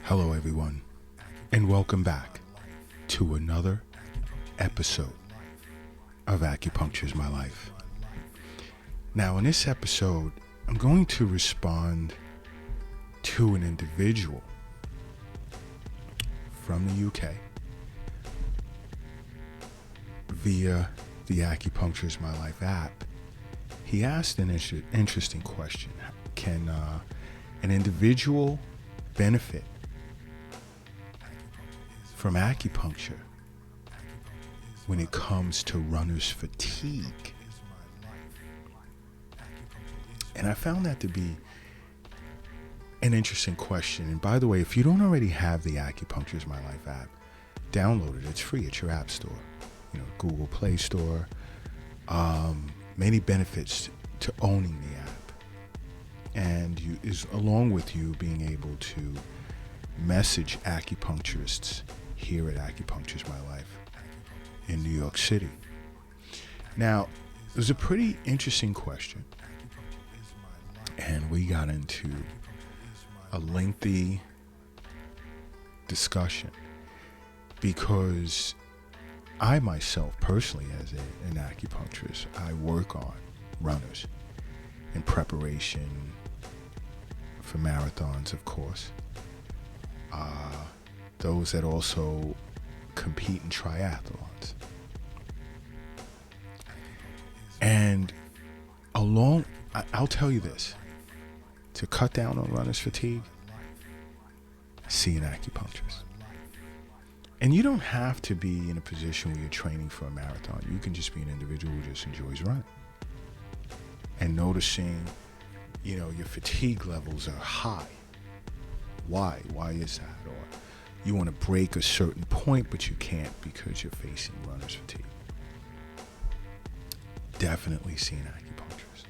Hello, everyone, and welcome back to another episode of Acupuncture is My Life. Now, in this episode, I'm going to respond to an individual from the UK via the Acupuncture is My Life app. He asked an interesting question. Can an individual benefit from acupuncture when it comes to runner's fatigue? And I found that to be an interesting question. And by the way, if you don't already have the Acupuncture is My Life app, download it. It's free at your app store, Google Play Store. Many benefits to owning the app, and along with you being able to message acupuncturists here at Acupuncture is My Life in New York City. Now, it was a pretty interesting question, and we got into a lengthy discussion because I myself, personally, as an acupuncturist, I work on runners in preparation for marathons, of course. Those that also compete in triathlons. And I'll tell you this, to cut down on runner's fatigue, see an acupuncturist. And you don't have to be in a position where you're training for a marathon. You can just be an individual who just enjoys running. And noticing, your fatigue levels are high. Why? Why is that? Or you want to break a certain point, but you can't because you're facing runner's fatigue. Definitely see an acupuncturist.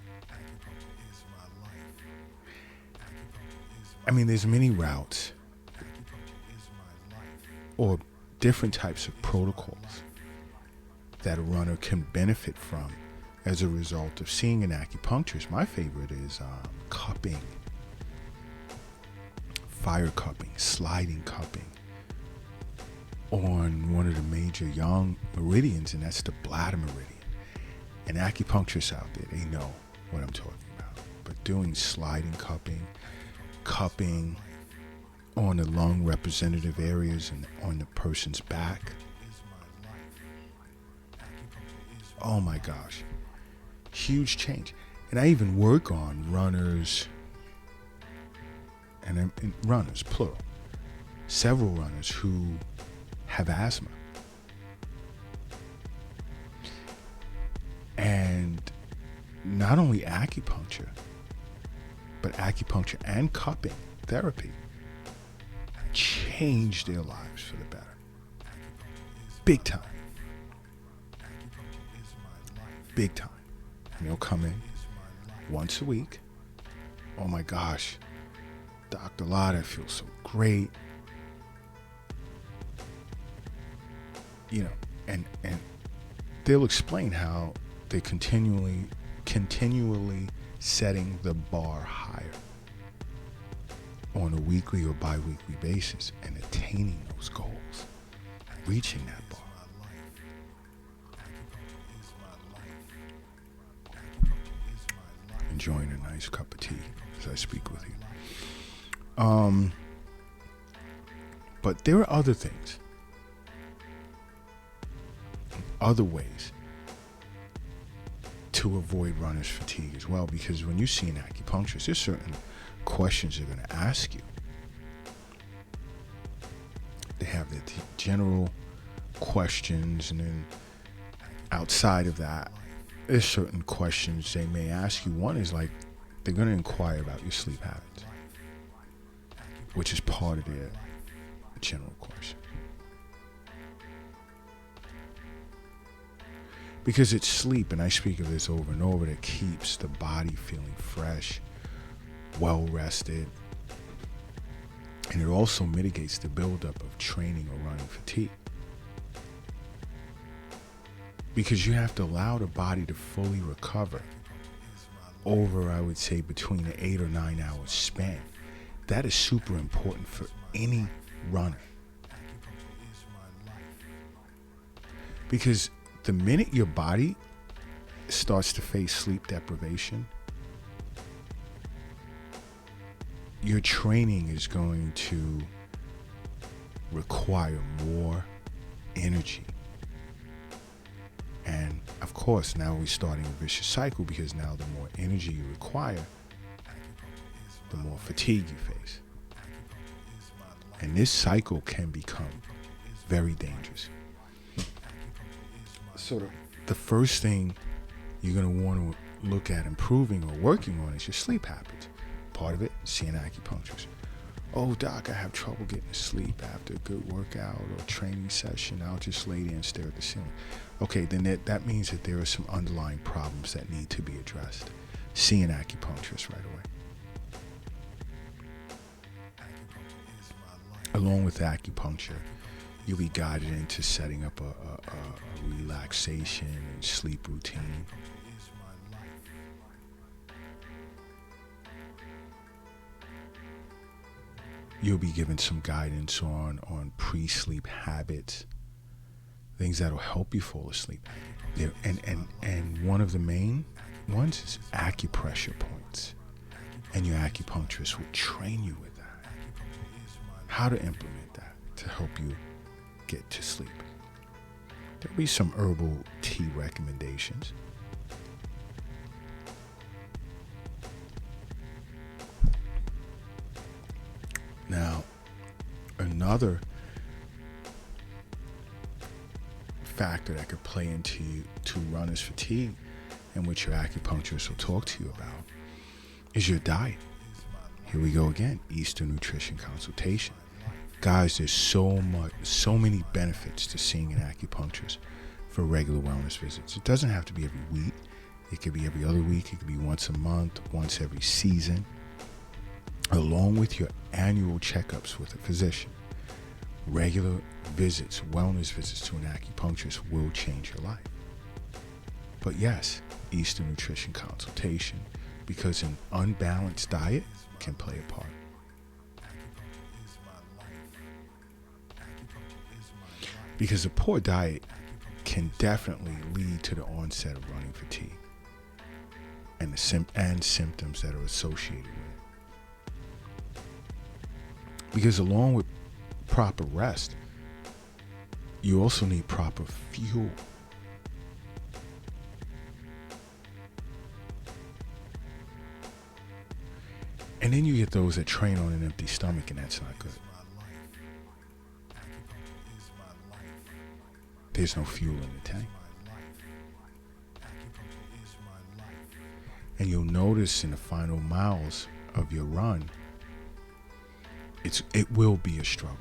I mean, there's many routes or different types of protocols that a runner can benefit from as a result of seeing an acupuncturist. My favorite is cupping, fire cupping, sliding cupping on one of the major young meridians, and that's the bladder meridian. And acupuncturists out there, they know what I'm talking about. But doing sliding cupping on the lung representative areas and on the person's back. Oh my gosh, huge change. And I even work on runners, and runners, plural, several runners who have asthma. And not only acupuncture, but acupuncture and cupping therapy changed their lives for the better. Big time. Big time. And they'll come in once a week. Oh my gosh, Dr. Lott, I feel so great. And they'll explain how they're continually setting the bar higher on a weekly or bi-weekly basis and attaining those goals, reaching that bar. Enjoying a nice cup of tea as I speak with you. But there are other things, other ways to avoid runner's fatigue as well, because when you see an acupuncturist, there's certain questions they're going to ask you. They have the general questions, and then outside of that, there's certain questions they may ask you. One is like, they're going to inquire about your sleep habits, which is part of their general question. Because it's sleep, and I speak of this over and over, that keeps the body feeling fresh, well rested, and it also mitigates the buildup of training or running fatigue. Because you have to allow the body to fully recover over, I would say, between an 8 or 9 hour span. that is super important for any runner. Because the minute your body starts to face sleep deprivation, your training is going to require more energy. And of course, now we're starting a vicious cycle, because now the more energy you require, the more fatigue you face. And this cycle can become very dangerous. So the first thing you're going to want to look at improving or working on is your sleep habits. Part of it, seeing an acupuncturist. Oh, doc, I have trouble getting to sleep after a good workout or training session. I'll just lay there and stare at the ceiling. Okay, then that means that there are some underlying problems that need to be addressed. See an acupuncturist right away. Along with acupuncture, you'll be guided into setting up a relaxation and sleep routine. You'll be given some guidance on pre-sleep habits, things that'll help you fall asleep. And one of the main ones is acupressure points. And your acupuncturist will train you with that. How to implement that to help you get to sleep. There'll be some herbal tea recommendations. Now, another factor that could play into runner's fatigue, and which your acupuncturist will talk to you about, is your diet. Here we go again, Eastern nutrition consultation. Guys, there's so many benefits to seeing an acupuncturist for regular wellness visits. It doesn't have to be every week. It could be every other week. It could be once a month, once every season, along with your annual checkups with a physician. Regular visits, wellness visits to an acupuncturist will change your life. But yes, Eastern nutrition consultation, because an unbalanced diet can play a part. Because a poor diet can definitely lead to the onset of running fatigue and symptoms that are associated with it. Because along with proper rest, you also need proper fuel. And then you get those that train on an empty stomach, and that's not good. There's no fuel in the tank. And you'll notice in the final miles of your run, it will be a struggle.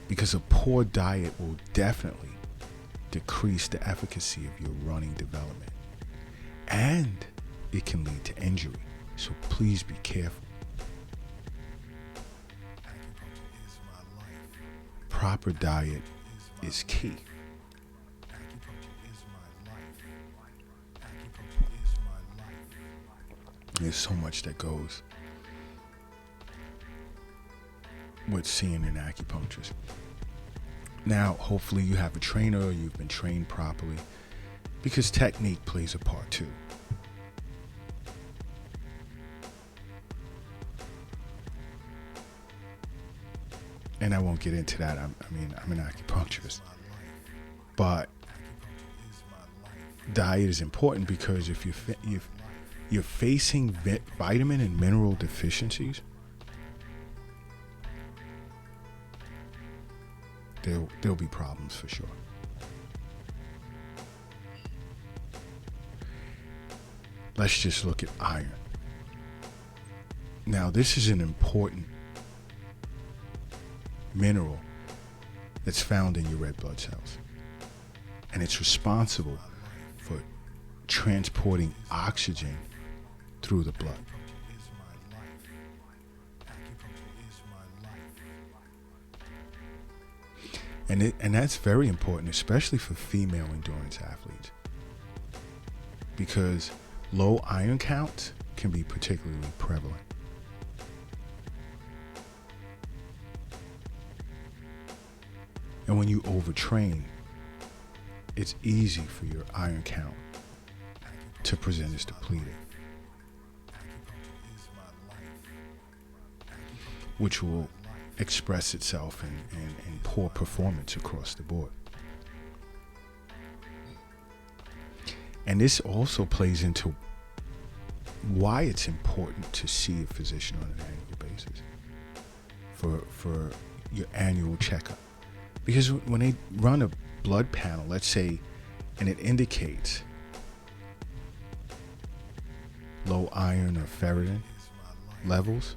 Because a poor diet will definitely decrease the efficacy of your running development. And it can lead to injury. So please be careful. Proper diet is key. There's so much that goes with seeing an acupuncturist. Now, hopefully you have a trainer, you've been trained properly, because technique plays a part too. And I won't get into that. I'm an acupuncturist. But diet is important, because if you're facing vitamin and mineral deficiencies, there'll be problems for sure. Let's just look at iron. Now, this is an important mineral that's found in your red blood cells, and it's responsible for transporting oxygen through the blood. And that's very important, especially for female endurance athletes, because low iron counts can be particularly prevalent. And when you overtrain, it's easy for your iron count to present as depleted, which will express itself in poor performance across the board. And this also plays into why it's important to see a physician on an annual basis for your annual checkup. Because when they run a blood panel, let's say, and it indicates low iron or ferritin levels,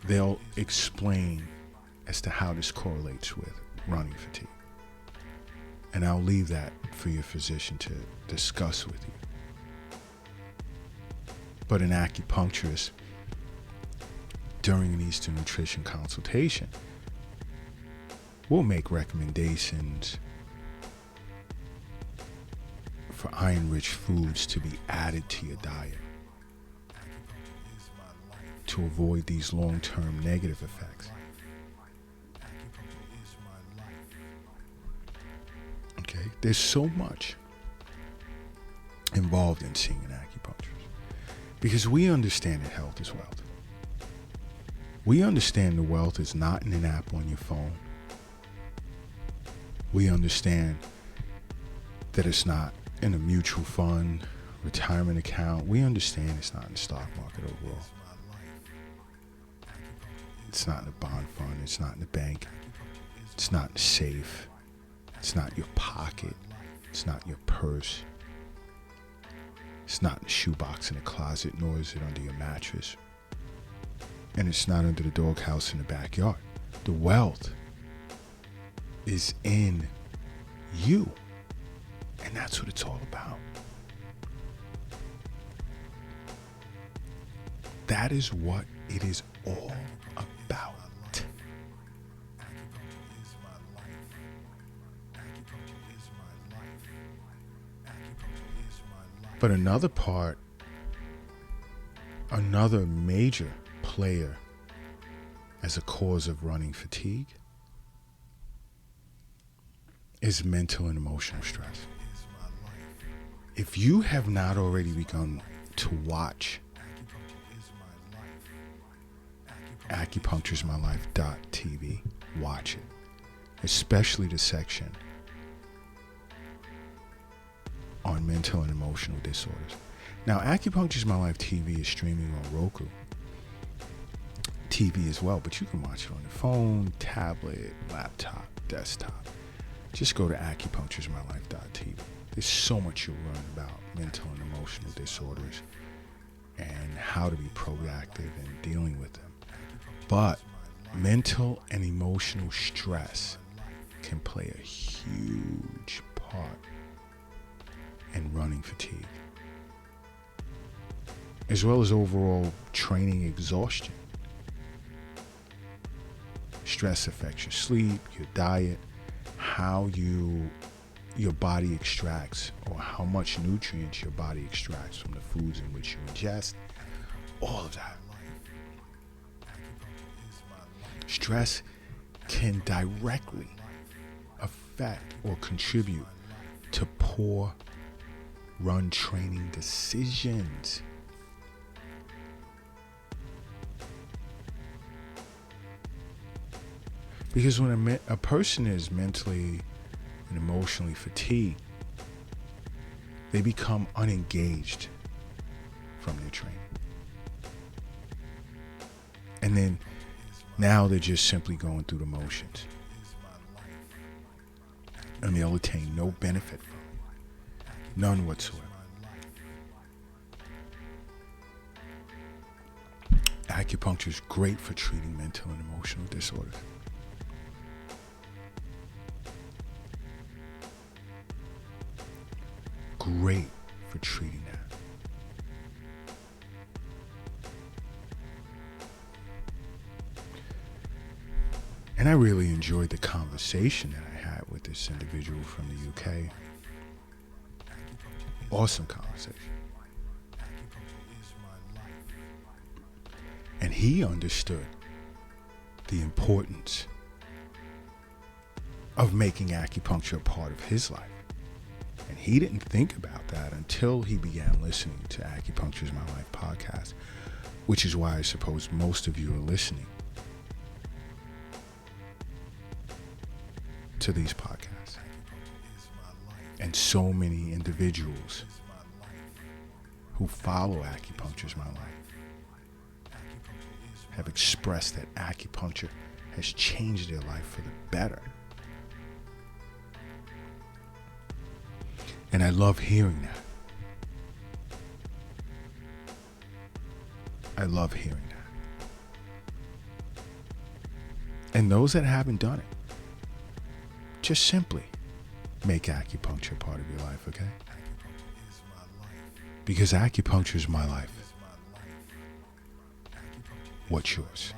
they'll explain as to how this correlates with running fatigue. And I'll leave that for your physician to discuss with you. But an acupuncturist, during an Eastern nutrition consultation, will make recommendations for iron-rich foods to be added to your diet to avoid these long-term negative effects. Okay, there's so much involved in seeing an acupuncturist because we understand that health is wealth. We understand the wealth is not in an app on your phone. We understand that it's not in a mutual fund, retirement account. We understand it's not in the stock market overall. It's not in a bond fund. It's not in the bank. It's not in the safe. It's not in your pocket. It's not in your purse. It's not in the shoebox in the closet, nor is it under your mattress. And it's not under the doghouse in the backyard. The wealth is in you. And that's what it's all about. That is what it is all about. But another part, another major player as a cause of running fatigue is mental and emotional stress. If you have not already begun to watch acupuncturesmylife.tv, watch it, especially the section on mental and emotional disorders. Now, Acupuncture's My Life TV is streaming on Roku TV as well, but you can watch it on your phone, tablet, laptop, desktop. Just go to acupuncturesmylife.tv. There's so much you'll learn about mental and emotional disorders and how to be proactive in dealing with them. But mental and emotional stress can play a huge part in running fatigue, as well as overall training exhaustion. Stress affects your sleep, your diet, how your body extracts, or how much nutrients your body extracts from the foods in which you ingest. All of that. Stress can directly affect or contribute to poor run training decisions. Because when a person is mentally and emotionally fatigued, they become unengaged from their training. And then now they're just simply going through the motions. And they'll attain no benefit from it. None whatsoever. Acupuncture is great for treating mental and emotional disorders. Great for treating that. And I really enjoyed the conversation that I had with this individual from the UK. Awesome conversation. And he understood the importance of making acupuncture a part of his life. And he didn't think about that until he began listening to Acupuncture is My Life podcast, which is why I suppose most of you are listening to these podcasts. And so many individuals who follow Acupuncture is My Life have expressed that acupuncture has changed their life for the better. And I love hearing that. I love hearing that. And those that haven't done it, just simply make acupuncture part of your life, okay? Because acupuncture is my life. What's yours?